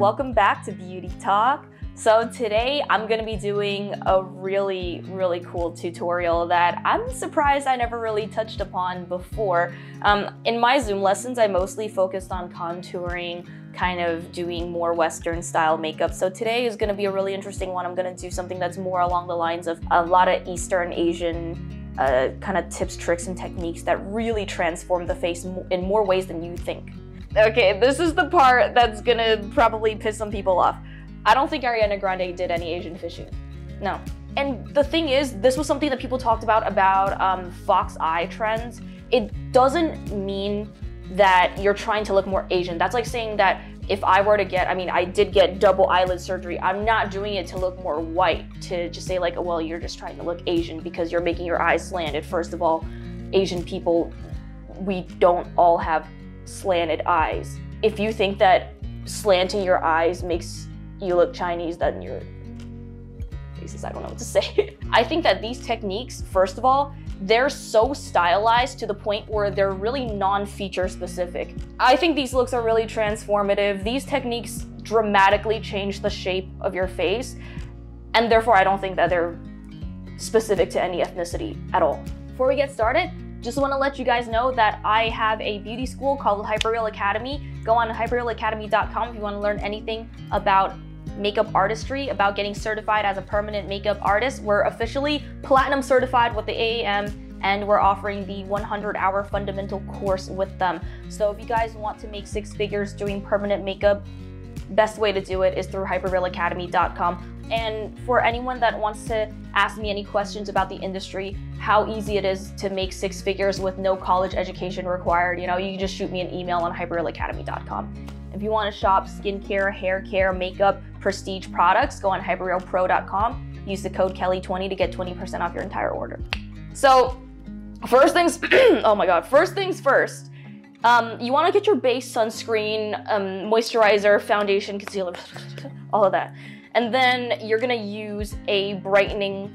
welcome back to Beauty Talk. So today I'm going to be doing a really cool tutorial that I'm surprised I never really touched upon before. In my Zoom lessons, I mostly focused on contouring, kind of doing more Western style makeup. So today is going to be a really interesting one. I'm going to do something that's more along the lines of a lot of Eastern Asian kind of tips, tricks, and techniques that really transform the face in more ways than you think. Okay, this is the part that's gonna probably piss some people off. I don't think Ariana Grande did any Asian fishing. No. And the thing is, this was something that people talked about fox eye trends. It doesn't mean that you're trying to look more Asian. That's like saying that if I were to get, I did get double eyelid surgery. I'm not doing it to look more white, to just say like, well, you're just trying to look Asian because you're making your eyes slanted. First of all, Asian people, we don't all have slanted eyes. If you think that slanting your eyes makes you look Chinese, then you're faces, I don't know what to say. I think that these techniques, first of all, they're so stylized to the point where they're really non-feature specific. I think these looks are really transformative. These techniques dramatically change the shape of your face, and therefore I don't think that they're specific to any ethnicity at all. Before we get started, just want to let you guys know that I have a beauty school called Hyperreal Academy. Go on hyperrealacademy.com if you want to learn anything about makeup artistry, about getting certified as a permanent makeup artist. We're officially platinum certified with the AAM, and we're offering the 100-hour fundamental course with them. So if you guys want to make 6 figures doing permanent makeup, best way to do it is through hyperrealacademy.com. And for anyone that wants to ask me any questions about the industry, how easy it is to make 6 figures with no college education required, you can just shoot me an email on hyperrealacademy.com. If you want to shop skincare, hair care, makeup, prestige products, go on hyperrealpro.com. Use the code Kelly20 to get 20% off your entire order. So first things, oh my God, first things first. You want to get your base sunscreen, moisturizer, foundation, concealer, all of that. And then you're gonna use a brightening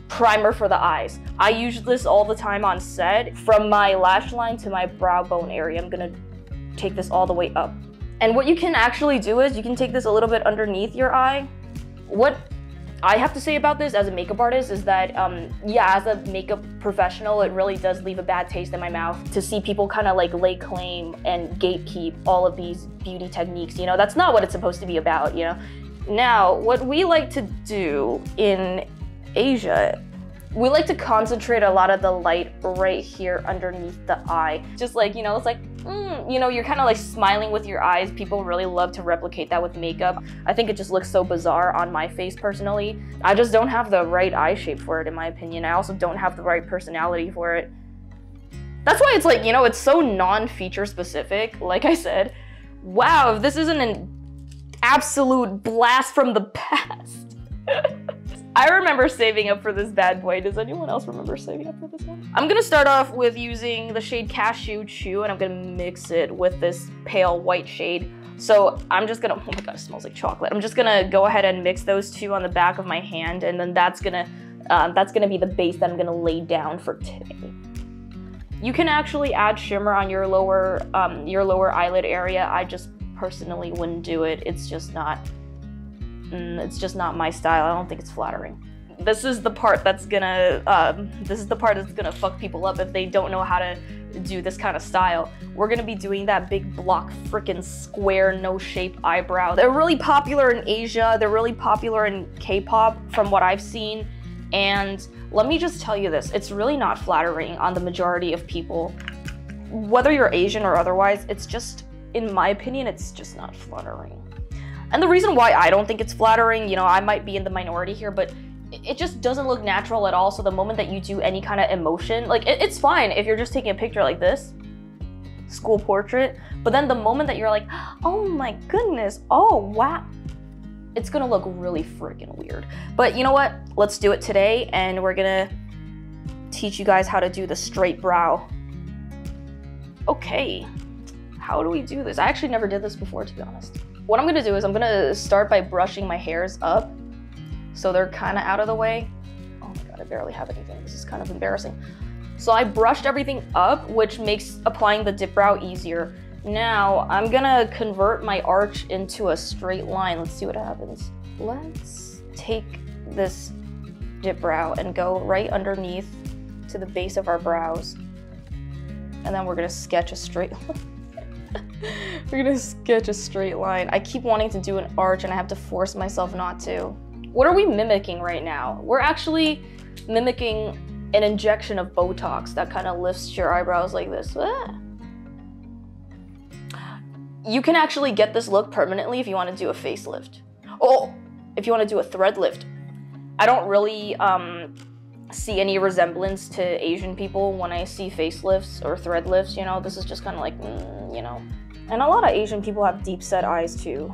primer for the eyes. I use this all the time on set. From my lash line to my brow bone area, I'm gonna take this all the way up. And what you can actually do is you can take this a little bit underneath your eye. What I have to say about this as a makeup artist is that, yeah, as a makeup professional, it really does leave a bad taste in my mouth to see people kind of like lay claim and gatekeep all of these beauty techniques. That's not what it's supposed to be about, Now, what we like to do in Asia, we like to concentrate a lot of the light right here underneath the eye. Just like, it's like, you're kind of like smiling with your eyes. People really love to replicate that with makeup. I think it just looks so bizarre on my face personally. I just don't have the right eye shape for it, in my opinion. I also don't have the right personality for it. That's why it's like, it's so non-feature specific, like I said. Wow, if this isn't an absolute blast from the past. I remember saving up for this bad boy. Does anyone else remember saving up for this one? I'm gonna start off with using the shade Cashew Chew, and I'm gonna mix it with this pale white shade. So I'm just gonna, oh my God, it smells like chocolate. I'm just gonna go ahead and mix those two on the back of my hand, and then that's gonna be the base that I'm gonna lay down for today. You can actually add shimmer on your lower eyelid area. I just personally wouldn't do it. It's just not my style. I don't think it's flattering. This is the part that's gonna fuck people up if they don't know how to do this kind of style. We're gonna be doing that big block frickin' square no shape eyebrow. They're really popular in Asia. They're really popular in K-pop from what I've seen. And let me just tell you this, it's really not flattering on the majority of people. Whether you're Asian or otherwise, it's just, in my opinion, it's just not flattering. And the reason why I don't think it's flattering, I might be in the minority here, but it just doesn't look natural at all. So the moment that you do any kind of emotion, like it's fine if you're just taking a picture like this, school portrait, but then the moment that you're like, oh my goodness, oh wow, it's gonna look really freaking weird. But you know what? Let's do it today, and we're gonna teach you guys how to do the straight brow. Okay, how do we do this? I actually never did this before, to be honest. What I'm gonna do is I'm gonna start by brushing my hairs up so they're kind of out of the way. Oh my God, I barely have anything. This is kind of embarrassing. So I brushed everything up, which makes applying the dip brow easier. Now I'm gonna convert my arch into a straight line. Let's see what happens. Let's take this dip brow and go right underneath to the base of our brows. And then we're gonna sketch a straight line. We're gonna sketch a straight line. I keep wanting to do an arch and I have to force myself not to. What are we mimicking right now? We're actually mimicking an injection of Botox that kind of lifts your eyebrows like this. Ah. You can actually get this look permanently if you want to do a facelift. Oh, if you want to do a thread lift. I don't really see any resemblance to Asian people when I see facelifts or thread lifts, you know. This is just kind of like, you know. And a lot of Asian people have deep set eyes too.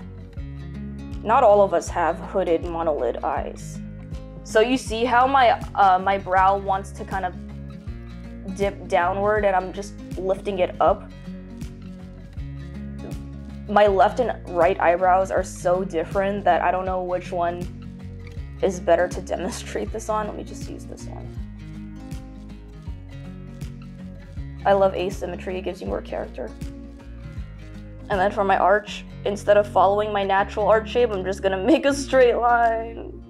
Not all of us have hooded monolid eyes. So you see how my brow wants to kind of dip downward and I'm just lifting it up? My left and right eyebrows are so different that I don't know which one is better to demonstrate this on. Let me just use this one. I love asymmetry, it gives you more character. And then for my arch, instead of following my natural arch shape, I'm just gonna make a straight line.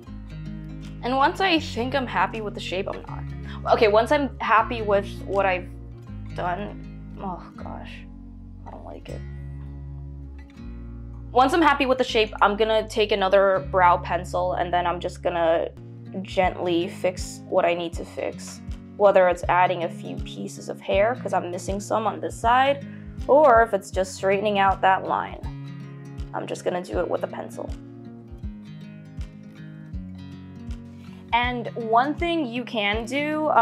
And once I think I'm happy with the shape, I'm not. Okay, once I'm happy with what I've done, oh gosh, I don't like it. Once I'm happy with the shape, I'm gonna take another brow pencil and then I'm just gonna gently fix what I need to fix. Whether it's adding a few pieces of hair, because I'm missing some on this side, or if it's just straightening out that line. I'm just gonna do it with a pencil. And one thing you can do,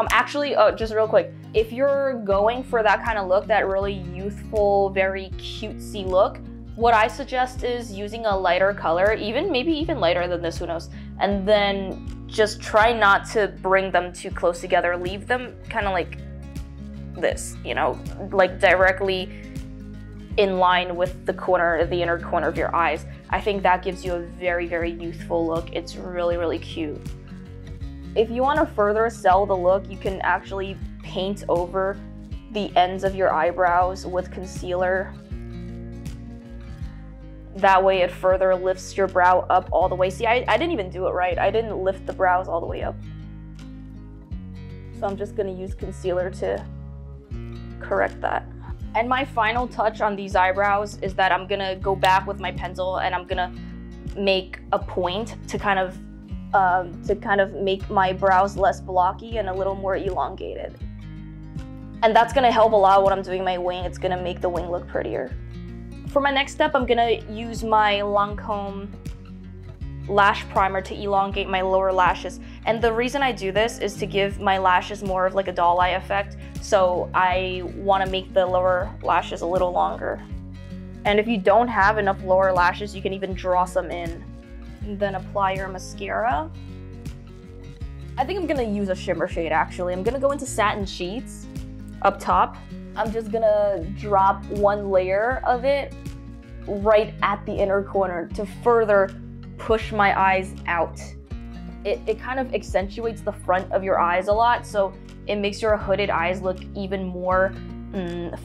just real quick, if you're going for that kind of look, that really youthful, very cutesy look, what I suggest is using a lighter color, maybe even lighter than this, who knows, and then just try not to bring them too close together. Leave them kind of like this, you know, like directly in line with the inner corner of your eyes. I think that gives you a very, very youthful look. It's really, really cute. If you want to further sell the look, you can actually paint over the ends of your eyebrows with concealer. That way it further lifts your brow up all the way. See, I didn't even do it right. I didn't lift the brows all the way up. So I'm just gonna use concealer to correct that. And my final touch on these eyebrows is that I'm gonna go back with my pencil and I'm gonna make a point to kind of make my brows less blocky and a little more elongated. And that's gonna help a lot when I'm doing my wing. It's gonna make the wing look prettier. For my next step, I'm gonna use my Lancome Lash Primer to elongate my lower lashes. And the reason I do this is to give my lashes more of like a doll eye effect. So I wanna make the lower lashes a little longer. And if you don't have enough lower lashes, you can even draw some in. And then apply your mascara. I think I'm gonna use a shimmer shade actually. I'm gonna go into Satin Sheets up top. I'm just gonna drop one layer of it right at the inner corner to further push my eyes out. It kind of accentuates the front of your eyes a lot, so it makes your hooded eyes look even more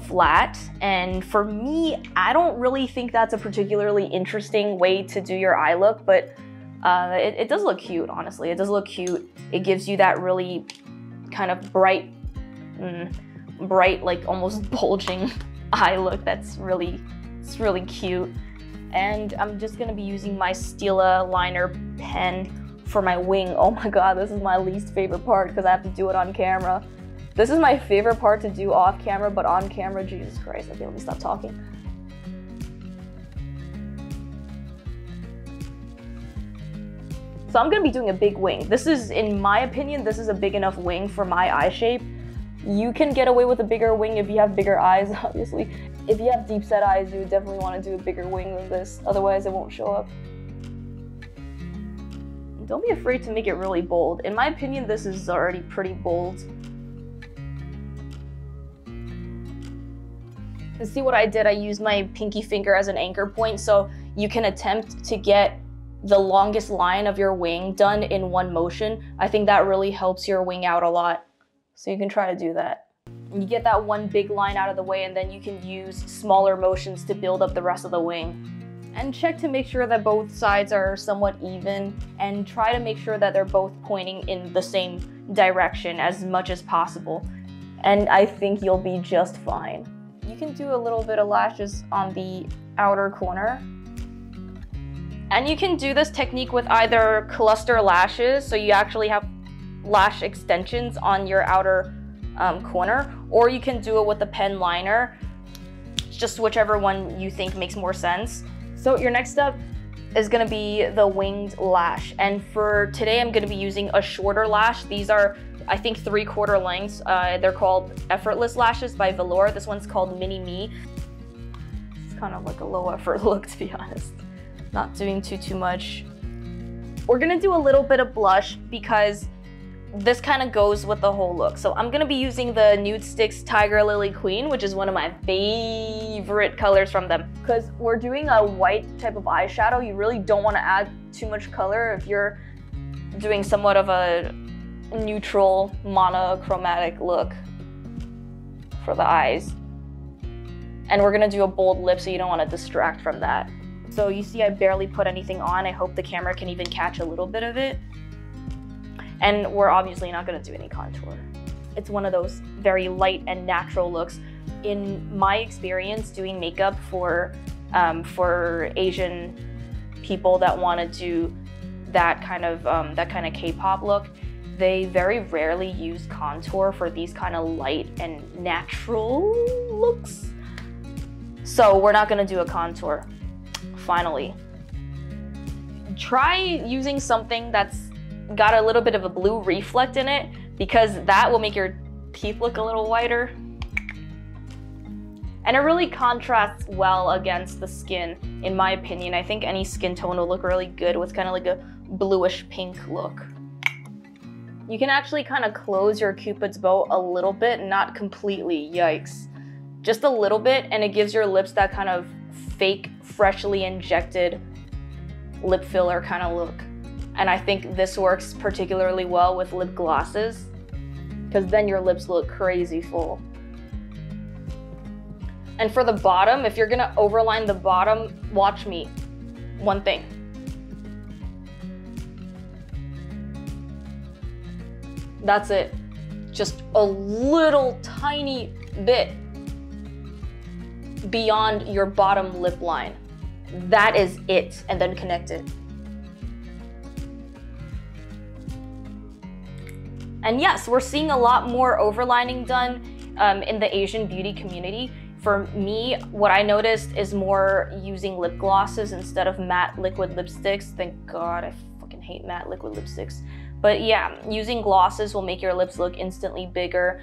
flat. And for me, I don't really think that's a particularly interesting way to do your eye look, but it does look cute, honestly. It does look cute. It gives you that really kind of bright, like almost bulging eye look it's really cute. And I'm just gonna be using my Stila liner pen for my wing. Oh my god, this is my least favorite part because I have to do it on camera. This is my favorite part to do off camera, but on camera, Jesus Christ. Okay, let me stop talking. So I'm gonna be doing a big wing. This is, in my opinion, this is a big enough wing for my eye shape. You can get away with a bigger wing if you have bigger eyes, obviously. If you have deep set eyes, you would definitely want to do a bigger wing than this, otherwise it won't show up. Don't be afraid to make it really bold. In my opinion, this is already pretty bold. And see what I did? I used my pinky finger as an anchor point, so you can attempt to get the longest line of your wing done in one motion. I think that really helps your wing out a lot. So you can try to do that. You get that one big line out of the way, and then you can use smaller motions to build up the rest of the wing. And check to make sure that both sides are somewhat even, and try to make sure that they're both pointing in the same direction as much as possible. And I think you'll be just fine. You can do a little bit of lashes on the outer corner. And you can do this technique with either cluster lashes, so you actually have lash extensions on your outer corner, or you can do it with a pen liner. Just whichever one you think makes more sense. So your next step is going to be the winged lash, and for today I'm going to be using a shorter lash. These are, I think, 3/4 lengths. They're called Effortless Lashes by Velour. This one's called Mini Me. It's kind of like a low effort look, to be honest. Not doing too much. We're going to do a little bit of blush because this kind of goes with the whole look. So I'm going to be using the Nude Sticks Tiger Lily Queen, which is one of my favorite colors from them. Because we're doing a white type of eyeshadow, you really don't want to add too much color if you're doing somewhat of a neutral monochromatic look for the eyes. And we're going to do a bold lip, so you don't want to distract from that. So you see I barely put anything on. I hope the camera can even catch a little bit of it. And we're obviously not going to do any contour. It's one of those very light and natural looks. In my experience doing makeup for Asian people that want to do that kind of K-pop look, they very rarely use contour for these kind of light and natural looks. So we're not going to do a contour. Finally, try using something that's got a little bit of a blue reflect in it, because that will make your teeth look a little whiter. And it really contrasts well against the skin, in my opinion. I think any skin tone will look really good with kind of like a bluish pink look. You can actually kind of close your Cupid's bow a little bit, not completely, yikes. Just a little bit, and it gives your lips that kind of fake, freshly injected lip filler kind of look. And I think this works particularly well with lip glosses, because then your lips look crazy full. And for the bottom, if you're gonna overline the bottom, watch me. One thing. That's it. Just a little tiny bit beyond your bottom lip line. That is it, and then connect it. And yes, we're seeing a lot more overlining done in the Asian beauty community. For me, what I noticed is more using lip glosses instead of matte liquid lipsticks. Thank God, I fucking hate matte liquid lipsticks. But yeah, using glosses will make your lips look instantly bigger.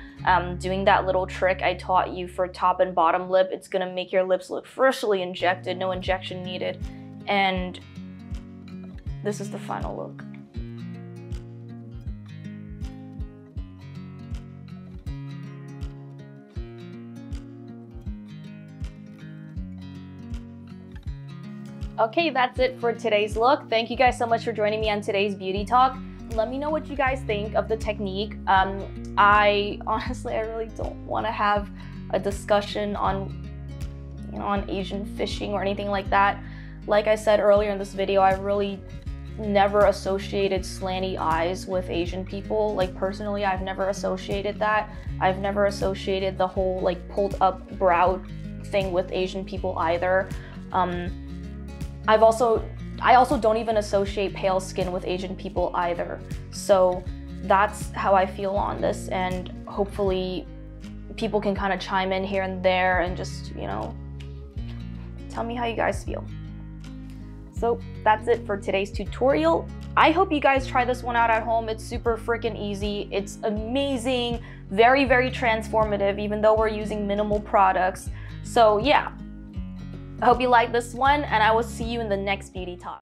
Doing that little trick I taught you for top and bottom lip, it's gonna make your lips look freshly injected, no injection needed. And this is the final look. Okay, that's it for today's look. Thank you guys so much for joining me on today's beauty talk. Let me know what you guys think of the technique. I really don't want to have a discussion on, on Asian fishing or anything like that. Like I said earlier in this video, I really never associated slanty eyes with Asian people. Like personally, I've never associated that. I've never associated the whole like pulled up brow thing with Asian people either. I also don't even associate pale skin with Asian people either. So that's how I feel on this, and hopefully people can kind of chime in here and there and just, tell me how you guys feel. So that's it for today's tutorial. I hope you guys try this one out at home. It's super freaking easy. It's amazing, very, very transformative, even though we're using minimal products. So yeah. I hope you like this one, and I will see you in the next beauty talk.